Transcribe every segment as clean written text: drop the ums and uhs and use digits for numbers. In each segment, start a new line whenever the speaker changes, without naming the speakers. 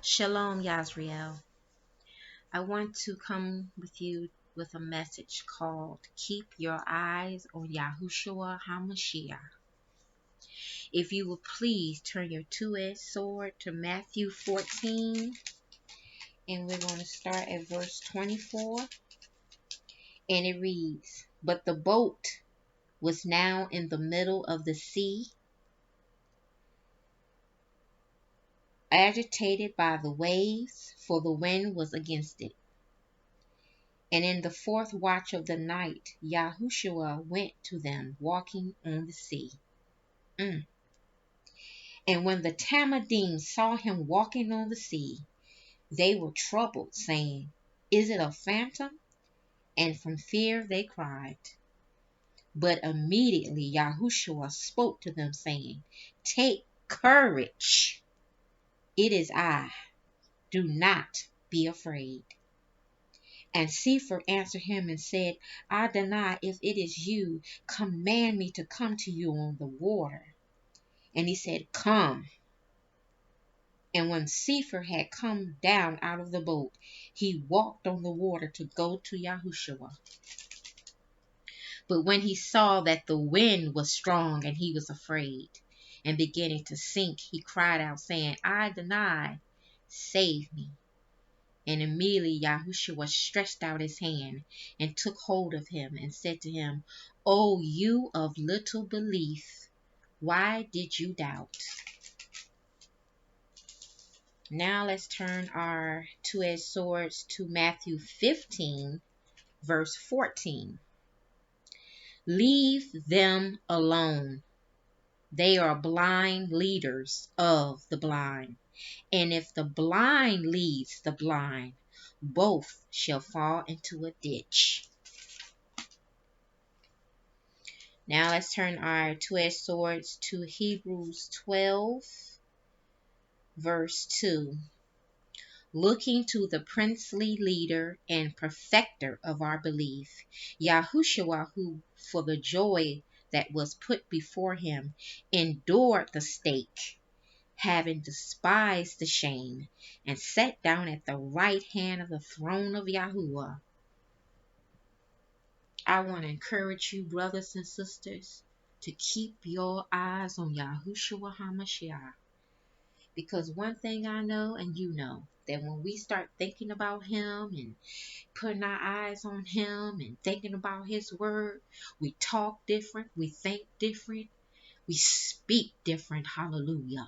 Shalom, Yisrael. I want to come with you with a message called Keep Your Eyes on Yahushua HaMashiach. If you will please turn your two-edged sword to Matthew 14, and we're going to start at verse 24, and it reads, "But the boat was now in the middle of the sea, agitated by the waves, for the wind was against it. And in the fourth watch of the night, Yahushua went to them walking on the sea. And when the Tamadim saw him walking on the sea, they were troubled, saying, Is it a phantom? And from fear they cried. But immediately Yahushua spoke to them, saying, Take courage. It is I. Do not be afraid. And Sefer answered him and said, Adonai, if it is you, command me to come to you on the water. And he said, Come. And when Sefer had come down out of the boat, he walked on the water to go to Yahushua. But when he saw that the wind was strong and he was afraid, and beginning to sink, he cried out, saying, Adonai, save me. And immediately Yahushua stretched out his hand and took hold of him and said to him, O you of little belief, why did you doubt? Now let's turn our two-edged swords to Matthew 15, verse 14. Leave them alone. They are blind leaders of the blind. And if the blind leads the blind, both shall fall into a ditch. Now let's turn our two-edged swords to Hebrews 12, verse 2. Looking to the princely leader and perfecter of our belief, Yahushua, who for the joy that was put before him endured the stake, having despised the shame, and sat down at the right hand of the throne of Yahuwah. I want to encourage you, brothers and sisters, to keep your eyes on Yahushua HaMashiach. Because one thing I know, and you know, that when we start thinking about him and putting our eyes on him and thinking about his word, we talk different, we think different, we speak different. Hallelujah.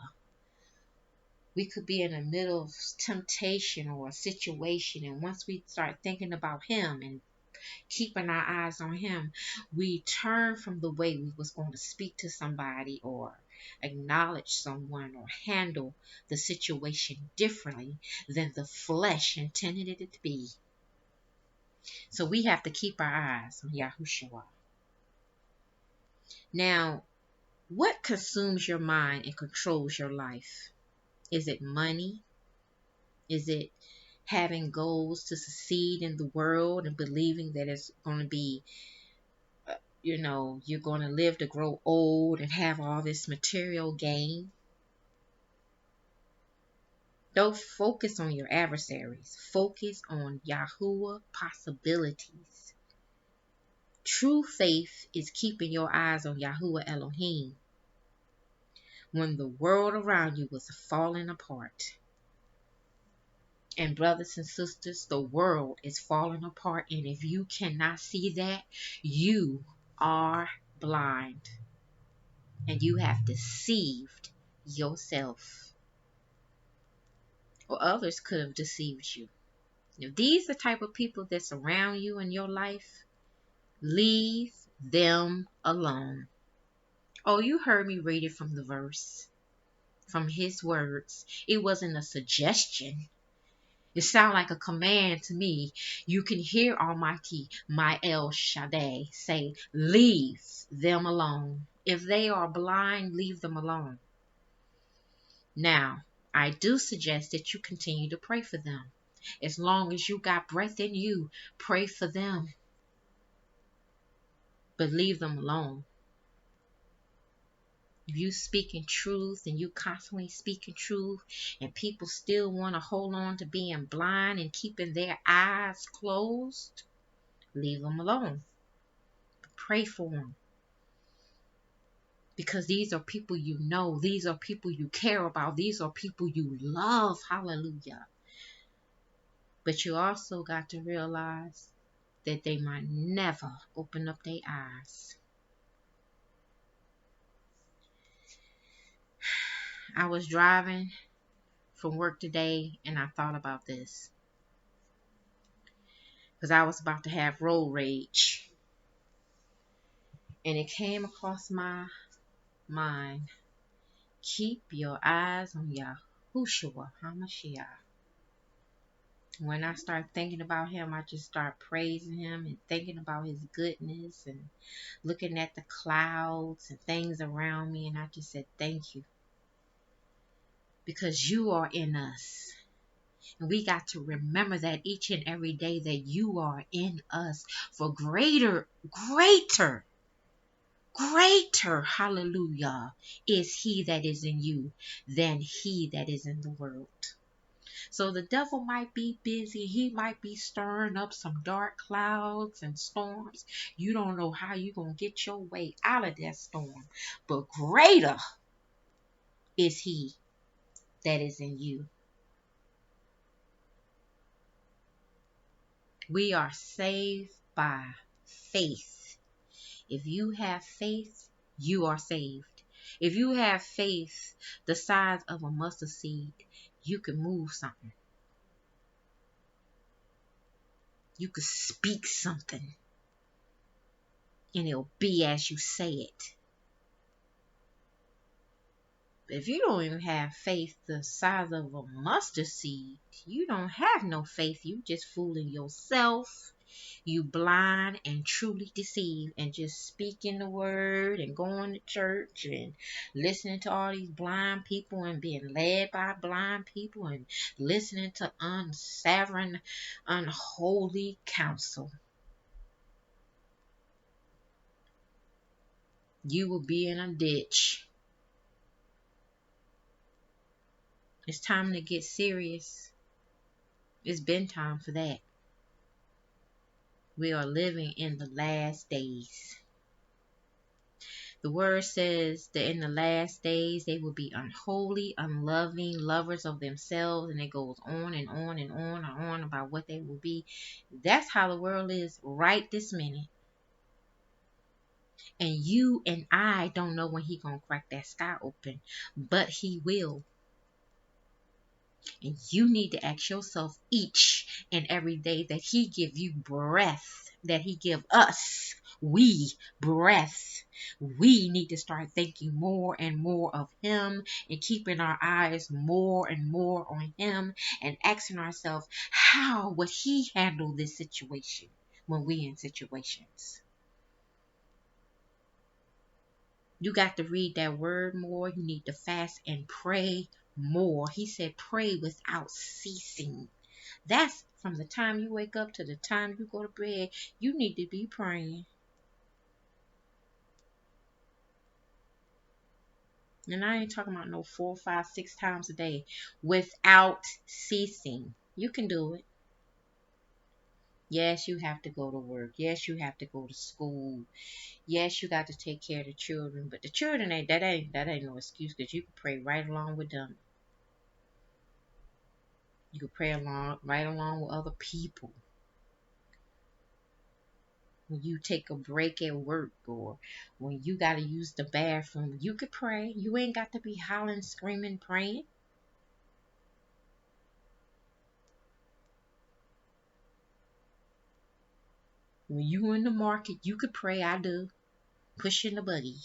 We could be in the middle of temptation or a situation, and once we start thinking about him and keeping our eyes on him, we turn from the way we was going to speak to somebody or acknowledge someone or handle the situation differently than the flesh intended it to be. So we have to keep our eyes on Yahushua. Now, what consumes your mind and controls your life? Is it money? Is it having goals to succeed in the world and believing that it's going to be, you're going to live to grow old and have all this material gain? Don't focus on your adversaries. Focus on YAHUWAH possibilities. True faith is keeping your eyes on Yahuwah Elohim when the world around you was falling apart. And brothers and sisters, the world is falling apart, and if you cannot see that, you are blind and you have deceived yourself, or others could have deceived you. If these are the type of people that surround you in your life, leave them alone. Oh, you heard me read it from the verse, from his words. It wasn't a suggestion. It sounded like a command to me. You can hear Almighty, my El Shaddai, say, leave them alone. If they are blind, leave them alone. Now, I do suggest that you continue to pray for them. As long as you got breath in you, pray for them. But leave them alone. If you speaking truth and you constantly speaking truth and people still want to hold on to being blind and keeping their eyes closed, leave them alone. Pray for them. Because these are people you know. These are people you care about. These are people you love. Hallelujah. But you also got to realize that they might never open up their eyes. I was driving from work today and I thought about this. Because I was about to have road rage. And it came across my mind. Keep your eyes on YAHUWAH HaMashiach. When I start thinking about him, I just start praising him and thinking about his goodness and looking at the clouds and things around me. And I just said, thank you. Because you are in us. And we got to remember that each and every day that you are in us for greater, hallelujah, is he that is in you than he that is in the world. So the devil might be busy. He might be stirring up some dark clouds and storms. You don't know how you're going to get your way out of that storm. But greater is he that is in you. We are saved by faith. If you have faith, you are saved. If you have faith the size of a mustard seed, you can move something. You could speak something and it'll be as you say it. But if you don't even have faith the size of a mustard seed, you don't have no faith. You just fooling yourself. You blind and truly deceived and just speaking the word and going to church and listening to all these blind people and being led by blind people and listening to unsavory, unholy counsel. You will be in a ditch. It's time to get serious. It's been time for that. We are living in the last days. The word says that in the last days they will be unholy, unloving, lovers of themselves, and it goes on and on and on and on about what they will be. That's how the world is right this minute. And you and I don't know when He's going to crack that sky open, but He will. And you need to ask yourself each and every day that He give you breath, that He give us, we, breath. We need to start thinking more and more of Him and keeping our eyes more and more on Him and asking ourselves, how would He handle this situation when we in situations? You got to read that word more. You need to fast and pray more. He said pray without ceasing. That's from the time you wake up to the time you go to bed. You need to be praying. And I ain't talking about no 4, 5, 6 times a day without ceasing. You can do it. Yes, you have to go to work. Yes, you have to go to school. Yes, you got to take care of the children. But the children ain't no excuse, because you can pray right along with them. You can pray right along with other people. When you take a break at work or when you got to use the bathroom, you could pray. You ain't got to be hollering, screaming, praying. When you in the market, you could pray. I do. Pushing the buggy.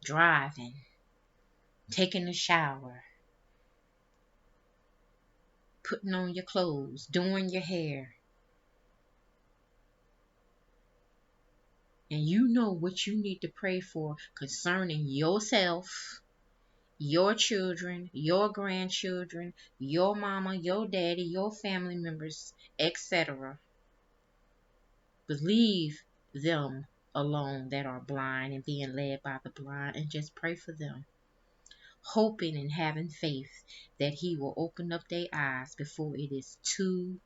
Driving. Taking a shower. Putting on your clothes. Doing your hair. And you know what you need to pray for concerning yourself, your children, your grandchildren, your mama, your daddy, your family members, etc. Believe them alone that are blind and being led by the blind, and just pray for them, hoping and having faith that He will open up their eyes before it is too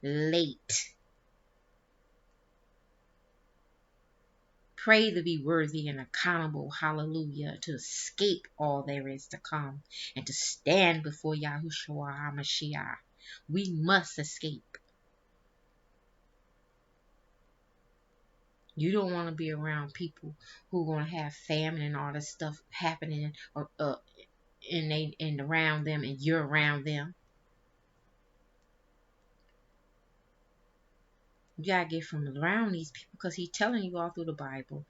late. Pray to be worthy and accountable, hallelujah, to escape all there is to come and to stand before YAHUWAH HaMashiach. We must escape. You don't want to be around people who are going to have famine and all this stuff happening and around them, and you're around them. You gotta get from around these people, because He's telling you all through the Bible,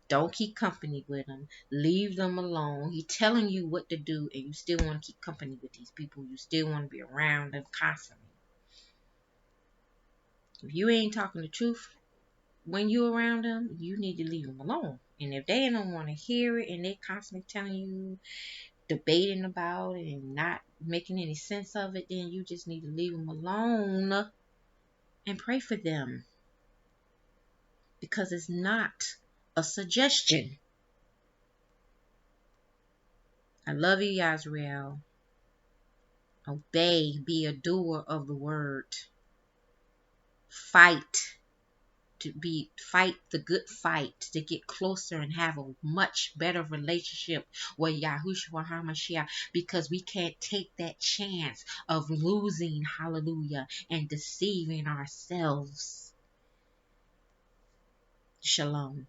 don't keep company with them. Leave them alone. He's telling you what to do, and you still want to keep company with these people. You still want to be around them constantly. If you ain't talking the truth when you're around them, you need to leave them alone. And if they don't want to hear it, and they constantly telling you, debating about it, and not making any sense of it, then you just need to leave them alone and pray for them. Because it's not a suggestion. I love you, Yisrael. Obey, be a doer of the word. Fight the good fight to get closer and have a much better relationship with YAHUWAH HaMashiach, because we can't take that chance of losing, hallelujah, and deceiving ourselves. Shalom.